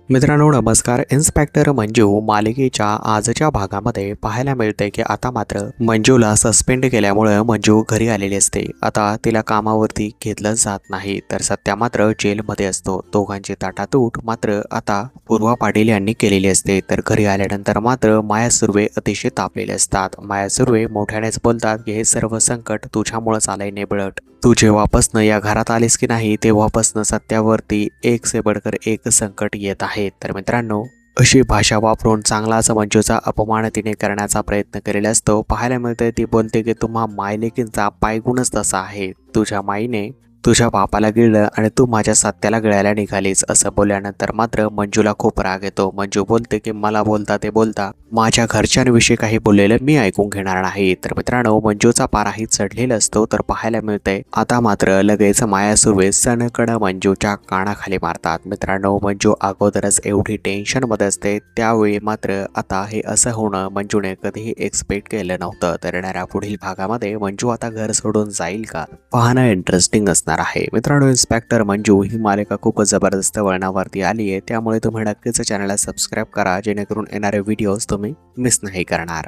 मित्रांनो नमस्कार. इन्स्पेक्टर मंजू मालिकेच्या आजच्या भागामध्ये पाहायला मिळते की आता मात्र मंजूला सस्पेंड केल्यामुळे मंजू घरी आलेली असते. आता तिला कामावरती घेतलं जात नाही तर सत्या मात्र जेलमध्ये असतो. दोघांची ताटातूट मात्र आता पूर्वा पाटील यांनी केलेली असते. तर घरी आल्यानंतर मात्र माया सुर्वे अतिशय तापलेले असतात. माया सुर्वे मोठ्यानेच बोलतात की हे सर्व संकट तुझ्यामुळेच आलंय नेबळट. तू जेव्हापासनं या घरात आलीस की नाही तेव्हापासनं सत्यावरती एक से बढ़कर एक संकट येत आहे. तर मित्रांनो अशी भाषा वापरून चांगलाच मंजूचा अपमान तिने करण्याचा प्रयत्न केलेला असतो. पाहायला मिळते ती बोलते की तुम्हा मायलेकींचा पायगुणच तसा आहे. तुझ्या माईने तुझ्या बापाला गिळलं आणि तू माझ्या सत्याला गिळायला निघालीस असं बोलल्यानंतर मात्र मंजूला खूप राग येतो. मंजू बोलते की मला बोलता ते बोलता माझ्या घरच्यांविषयी काही बोललेलं मी ऐकून घेणार नाही. तर मित्रांनो मंजूचा पाराही चढलेला असतो. तर पाहायला मिळतंय आता मात्र लगेच माया सुर्वे सणकड मंजूच्या कानाखाली मारतात. मित्रांनो मंजू अगोदरच एवढी टेन्शन मध्ये असते त्यावेळी मात्र आता हे असं होणं मंजूने कधीही एक्सपेक्ट केलं नव्हतं. तर येणाऱ्या पुढील भागामध्ये मंजू आता घर सोडून जाईल का पाहणं इंटरेस्टिंग असणार आहे. मित्रांनो इन्स्पेक्टर मंजू ही मालिका खूप जबरदस्त वळणावरती आली आहे त्यामुळे तुम्ही नक्कीच चॅनलला सबस्क्राईब करा जेणेकरून येणारे व्हिडिओज तुम्ही मिस नाही करणार.